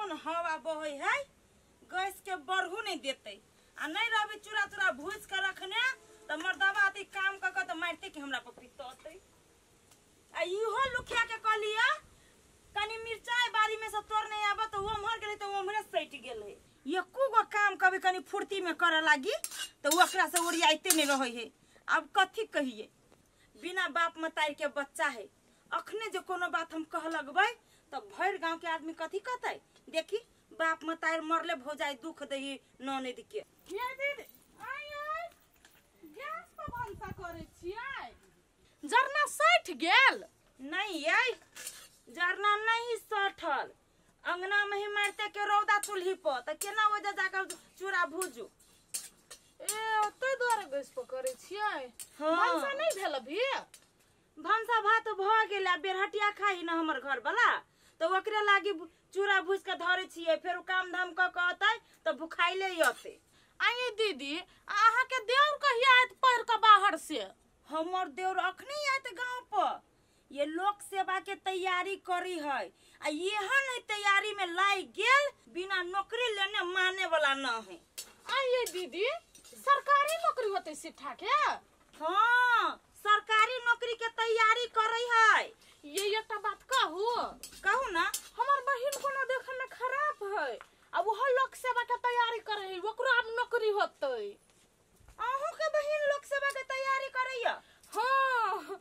कैसन हवा बहे है, गैस के बढ़ू नहीं देते आ नहीं रहे चूरा चूरा भूज कर रखने तो मर्दवा आती काम कर तो मारते कि हमरा पर पितौते आ इहो लुखिया के कहलिया कनी मिर्चाई बारी में से तोड़ नहीं आबे तो वो मर गेले तो वो हमरे सट गेले एको गो काम कभी कनी फुर्ती में करे लागी तो ओकरा से ओरियाइते नहीं रहे है। अब कथी कहिए, बिना बाप मतारी के बच्चा है, अखने जो कोनो बात हम कह लगबै तो भर गांव के आदमी कथी कहते, देखी बाप मतारी मरले भौजाई दुख दही ननद के। ये दीदी आय गैस पर भंसा करे छियै, जरना सठ गेल नहीं आई जरना नहीं सठल, अंगना में ही मारते के रौदा चूल्ही पर तो केना वजह जाकर चूरा भूजू। ए ओते द्वारा गैस पर करे छियै। हाँ। भंसा नहीं भेल अभी, भंसा भात भ गेला, बेरहटिया खाई न हमर घर वाला तो ओकरे लागी चूरा भूज के धरे छियै, फिर काम धाम क कहतै तो भुखाइले अते। आइए दीदी अहाँ के देवर कहिया आयत पढ़ के बाहर से? हमर देवर अखनी आयत गांव पर, ये लोक सेवा के तैयारी करी है आ एहन तैयारी में लाई गेल बिना नौकरी लेने माने वाला न है। आइए दीदी सरकारी नौकरी होते सिठा के? हाँ सरकारी नौकरी के तैयारी करी है। ये एकटा बात कहू ना, हमर बहिन कोनो देखे में खराब है, अब वो लोक सेवा के तैयारी करे है, ओकरो अब नौकरी होते। अहू के बहिन लोक सेवा के तैयारी करैया? हाँ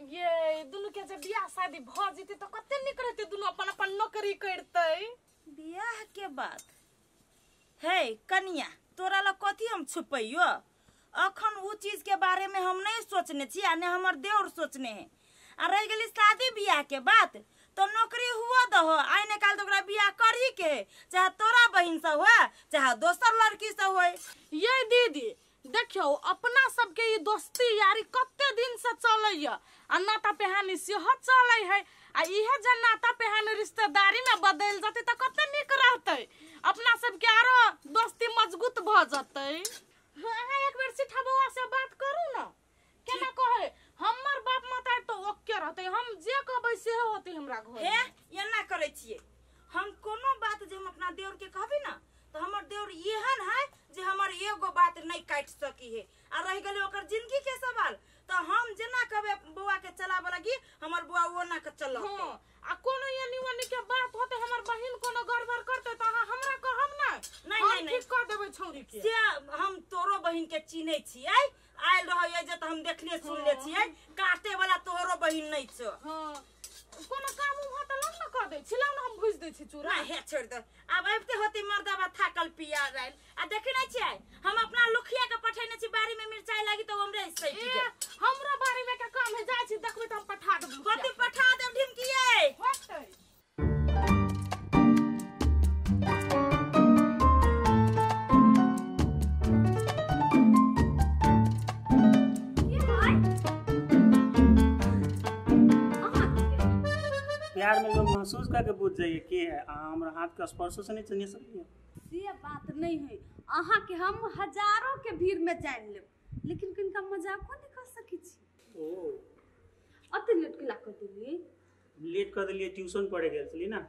ये दोनों के जब बियाह शादी भ जेते तो कते निक रहते, दोनों अपन अपन नौकरी करते। बियाह के बात है कनिया, तोरा ला कथी हम छुपैयो, अखन उ चीज के बारे में हम नहीं सोचने छी आ ने हमर देवर सोचने है। आ रह गेली शादी बियाह के बात तो नौकरी हुआ दहो, आइ ने काल तो ओकरा बियाह करही के, चाहे तोरा बहिन से हो चाहे दोसर लड़की से हो। ये दीदी देखियो अपना सबके ये दोस्ती यारी कते दिन से चलैया, आ नाता पेहानी सेहो चलै है, आ इहे जे नाता पेहानी रिश्तेदारी में बदल जते त कते निक रहते, अपना सबके आरो दोस्ती मजबूत भ जते। अहाँ एक बेर सिठा बउआ से बात करू ना, केना कहे हमर बाप माता तो ओके रहते, हम जे कहबै से होते हमरा घर। हे एना करे छिए, हम कोनो बात जे हम अपना देवर के कहबी ना तो हमर देवर एहन है जे हमर एगो बात नहीं काट सकी है। आ रह गेले ओकर जिंदगी के सवाल तो हम जेना कहबे बुआ के चलाबे लगी हमर बुआ ओना के चलत। हां आ कोनो यानी वानी के बात होते हमर बहिन कोनो गड़बड़ करते त अहाँ हमरा कहब ना? नहीं ठीक कर देबै छौरी के। से हम तोरो बहिन के चिन्है छियै, आइल रहै जे त हम देखले सुनले छियै, काटे वाला तोरो बहिन नहीं छ। हां कोनो काम हो त लग न कर दे छिलौ न, हम भुज दे छी चूरा। नहीं हे छोड़ दे, अब आबते होती मर्दाबा थाकल पिया आइल आ देखै नै छियै हम अपना लुखिया के पठैने छी बारी में मिर्चाई लागी तो हमरे सही के हमरा बारी में के काम है, जाय छी देखबै त हम पठा देब। कथि पठा देब ढिमकिए होतै? प्यार में लोग महसूस करके बुझ जाइए के है, हमरा हाथ के स्पर्श से नहीं चिन्ह सकिए। से बात नहीं है, अहाँ के हम हजारों के भीड़ में जान लेब, लेकिन किनका मजाको नहीं कर सकी छी। ओ अते लेट के ला कर देलिए? लेट कर दिलिए, ट्यूशन पढ़े गेल छली ना।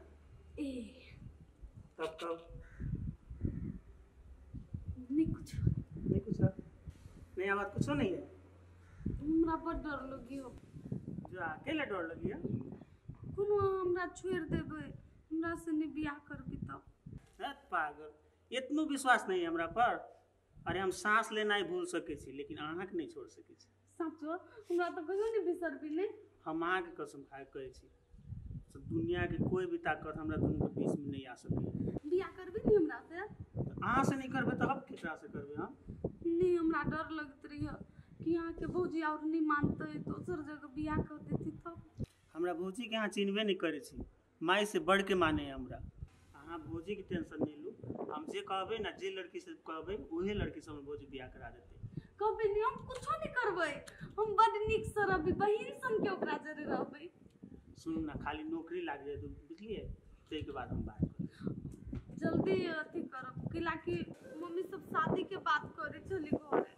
ए कब नहीं कुछ नहीं आवाज कुछ नहीं है। हमरा बड़ डर लगियो। जो अकेले डर लगी है कोनो हमरा छोड़ देबे, हमरा से नहीं बियाह करबी तब। पागल, इतनो विश्वास नहीं हमरा पर। अरे हम सांस लेना ही भूल सके छी लेकिन अहाँ के नहीं छोड़ सके छी। सचो हमरा तो कहियो नहीं बिसरबी नहीं। हम अहाँ के कसम खा के कहै छी, दुनिया के कोई भी ताकत हमरा दोनों के बीच में नहीं आ सके। बियाह करबी नहीं हमरा से? अहाँ से नहीं करबे तो हम केकरा से करबे? हम नहीं, हमरा डर लगत रही है कि यहाँ के भौजी और नहीं मानते, दोसर जगह बियाह कर देती तब। हमरा भौजी के यहाँ चिन्हबे नहीं करे छी, माई से बढ़ के माने हमरा। अहाँ भौजी के टेंशन नहीं लू, हम जे कहबे ना, जे लड़की से कहबे उहे लड़की से हम भौजी बियाह करा देते। कबे नहीं, हम कुछो नहीं करबे, हम बड़ निक से रहबे, बहिन सन के ओकरा जरे रहबे। सुनू ना, खाली नौकरी लाग जाए बुझलिए, ते के बाद हम बात करब। जल्दी अथी करब, कि मम्मी सब शादी के बात करे चली घरे।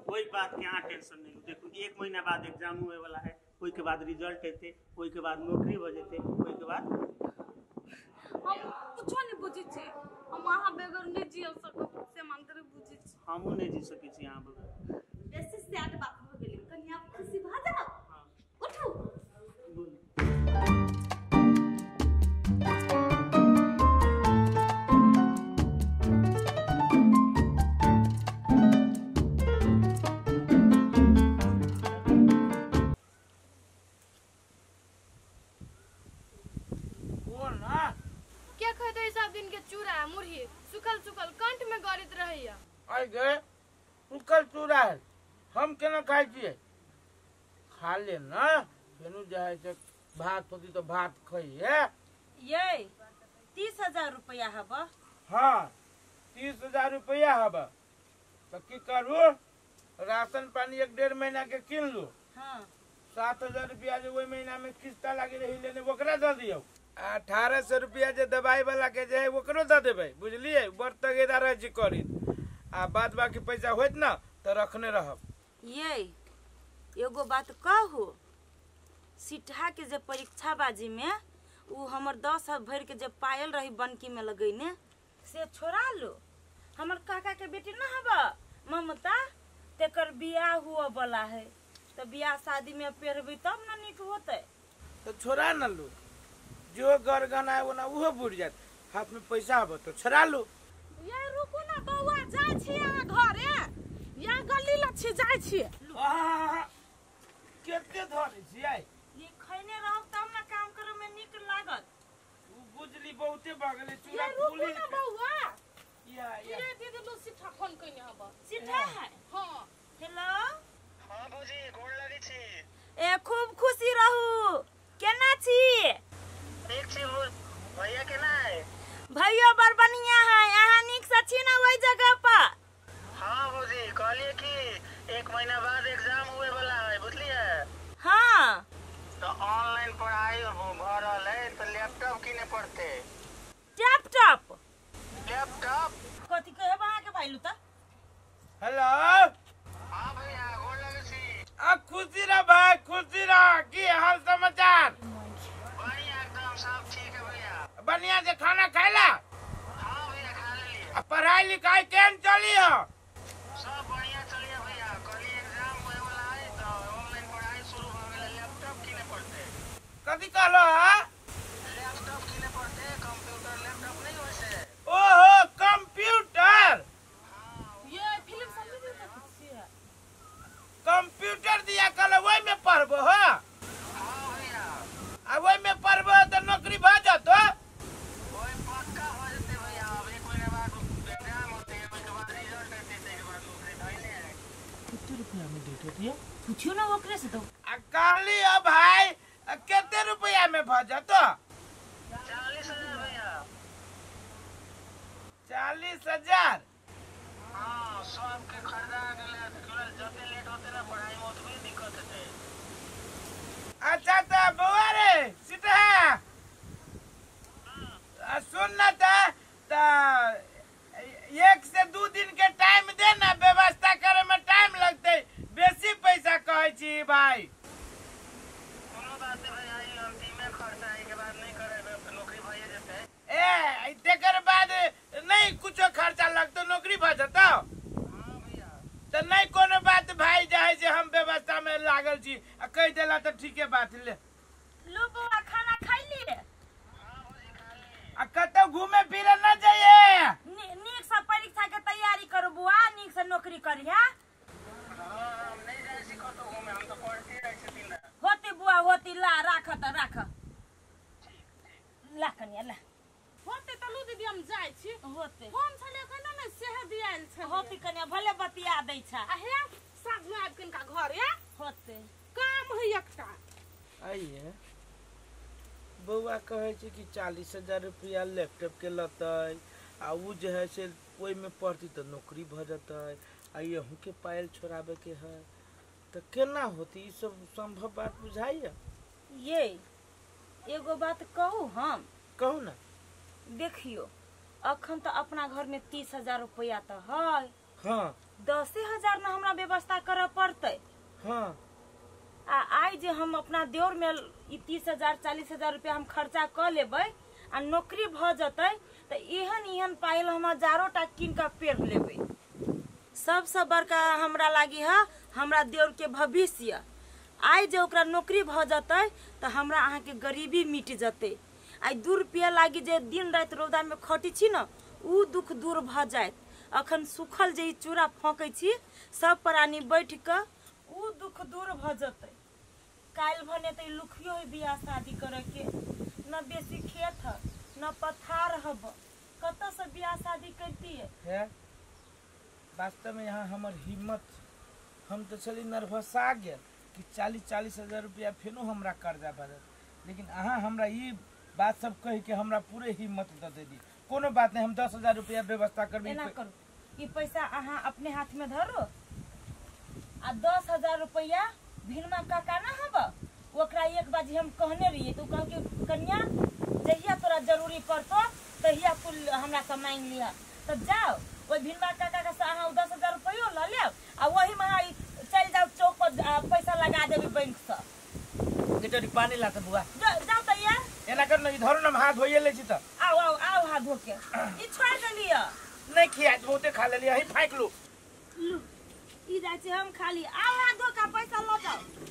कोई बात के यहाँ टेंशन नहीं लू, देखो 1 महीना बाद एग्जाम हुए वाला है, कोई के बाद रिजल्ट एते, कोई के बाद नौकरी हो जेते, कोई के बाद हम कुछो नहीं बुझी, अहाँ बेगर नहीं जियो सकब से मंत्र बुझी छी हमहूँ नहीं जी सकै छी अहाँ बगैर। बेसी सैड बात हो गेलै कनी आप खुशी भा जाओ हाँ उठू बोलू। क्या कहते हैं सब दिन के चूड़ा मुरही सुखल सुखल कंठ में गड़ित रहैया। आई गए सुखल चूड़ा है हम केना खाई छियै खा ले ना फेनु जाए छै भात होती तो भात खाइए। ये 30,000 रुपया हब। हाँ 30,000 रुपया हब तो की करू राशन पानी 1-1.5 महीना के किन लू। हाँ 7,000 रुपया जो वही महीना में किस्ता लागे रही लेने ओकरा दे दियो। 1800 रुपया जो दवाई वाला के जे है ओकरो दे देबै बुझलिए बड़ तगेदार है जी करी आ बाद बाकी पैसा होत ना तो रखने रहब। ये एगो बात कहू सिटहा के जे परीक्षा बाजी में उ हमर 10 हाथ भर के जे पायल रही बनकी में लगैने से छोड़ा लो। हमर काका के बेटी ना हबा ममता तेकर बियाह हुआ वाला है तो बियाह शादी में पहरबै तब ना नीक होते। तो छोड़ा न लो जो गरगना है वो ना उहो बुढ़ जात हाथ में पैसा हब तो छोड़ा लो। ये रुकू ना बौआ जाय छी अहाँ घरे या गली लच्छी जाय छी। केते धरे छियै ये खैने रहब तब ना काम करे में नीक लागत। उ बुझली बहुते भगले ये चूड़ा रुकू फूली ना बौआ या ये दीदी लो सिठा फोन कइने हब। सिटहा है। हां हेलो हाँ भौजी गोड़ लगी छी। ए खूब खुशी रहू केना छी। ठीक छी भैया केना है। भैया बड़ बढ़िया है अहाँ नीक से छी ना वही जगह पर। हाँ भौजी कहलिए कि 1 महीना बाद एग्जाम हुए वाला है बुझलिए। हाँ तो ऑनलाइन पढ़ाई भ रहल है तो लैपटॉप किने पड़ते। लैपटॉप लैपटॉप कथी कहब अहाँ के भाईलू त। हेलो हाँ भैया गोड़ लगी छी। आ खुशी रह भाई खुशी रह की हाल समाचार। बढ़िया एकदम सब ठीक है भैया। बढ़िया से खाना खाइला। हाँ भैया खा लेलिए। आ पढ़ाई लिखाई केन चली हो। सब बढ़िया चलिए भैया कल एग्जाम हुए वाला है तो ऑनलाइन पढ़ाई शुरू हो गई। लैपटॉप किने पड़ते। कथी कहलो है लैपटॉप किने पड़ते कंप्यूटर लैपटॉप नहीं वैसे। ओहो कंप्यूटर ये फिल्म सब नहीं देखत छी। कंप्यूटर दिया कल वही में पढ़बो हो। हाँ भैया आ वही में पढ़बो तो नौकरी भ जातो। वही पक्का हो जते भैया। अब 1 महीने बाद एग्जाम होते हैं उसके बाद रिजल्ट आते हैं के बाद नौकरी धइले है। कितने रुपया में देते दियो पूछियो ना ओकरे से तो। आ कहली अब भाई केते रुपया में भ जातो। 40,000 भैया। 40,000 हाँ सबके खरीदा के ले जते लेट होते ना पढ़ाई में उतनी दिक्कत होते। अच्छा तो बउआ रे सीता सुन ना तो 1 से 2 दिन के टाइम दे ना व्यवस्था करे में टाइम लगते बेसी पैसा कहे छी भाई। कोनो बात नहीं भैया ये अंतिम में खर्चा है के बाद नहीं करे तो नौकरी भइए जते। ए तेकर बाद नहीं कुछो खर्चा लगतो नौकरी भ जतो। हाँ भैया तो नहीं कोनो बात भाई जाए जे हम व्यवस्था में लागल छी आ कह देला तो ठीके बात ले। लो बौआ खाना खाई लिए हाँ भौजी खा ली। आ कतो घूमे फिरे न जाइए। नीक से परीक्षा के तैयारी करू बुआ नीक से नौकरी करिया। हाँ हम नहीं जाए छी कतो घूमे हम तो पढ़ते रह छी दिन रात। होती बुआ होती ला राख त राख ला कनिया ला होते त लू दीदी हम जाय छी। होते फोन छले कना ने सेह दियाल छै। होती कनिया भले बतिया दै छ। आ हे साँझ में आबि किनका घरे होते काम है एकटा। आइए बउआ कहे छै कि 40,000 रुपया लैपटॉप के लतै आ उ जे है से ओई में पढ़ती तो नौकरी भ जतै आ यहू के पायल छोड़ाबे के है तो केना होती ई सब संभव बात बुझाइए। ये एगो बात कहू हम कहू ना। देखियो अखन तो अपना घर में 30,000 रुपया तो है। हाँ 10,000 में हमरा व्यवस्था करे पड़ते। हाँ आ आई जे हम अपना देवर में 30,000 40,000 रुपया हम खर्चा कर लेबै आ नौकरी भ जतै तो एहन पायल हम 1000टा कीन के पेड़ लेबै। सबसे बड़का हमरा लागी है हमरा देवर के भविष्य। आइ जे ओकरा नौकरी भ जतै तो हमरा अहाँ के गरीबी मिट जतै। आई 2 रुपया लागी जे दिन रात रौदा में खटी छी न उ दुख दूर भ जायत। अखन सुखल जे चूड़ा फंकै छी सब प्राणी बैठ के उ दुख दूर भ जतै। काल भने त लुखियो है बियाह शादी करे के, न बेसी खेत है न पथार हब, कत से बियाह शादी करती है। वास्तव में यहाँ हमर हिम्मत, हम तो चली नर्वसा गेल कि 40-40 हजार रुपया फेनो हमरा कर्जा भरत, लेकिन अहाँ हमरा ये बात सब कह के हमरा पूरे हिम्मत दे देली। कोनो बात नहीं, हम 10,000 रुपया व्यवस्था करबे। एना करू, ई पैसा अहाँ अपने हाथ में धरो आ 10,000 रुपया भिनमा काका ना हब ओकरा एक बाजी हम कहने रहिए तो कह के कन्या जहिया तोरा जरूरी पड़तो तहिया तू हमरा से मांग लिया। तो जाओ ओइ भिनमा काका का से अहाँ 10,000 रुपया ल लेब आ वही में चल जाओ चौक पर पैसा लगा देबी बैंक से। गेटरी पानी ला त बुआ जाओ त यार एना कर न धरो न हाथ धोइए ले छी त। आओ हाथ धो के ई छोड़ देलिए। नहीं खिया बहुते खा लेलिए, ही फाइक लू। ई जाय छै हम खाली आओ हाथ धो के पैसा ल जाओ।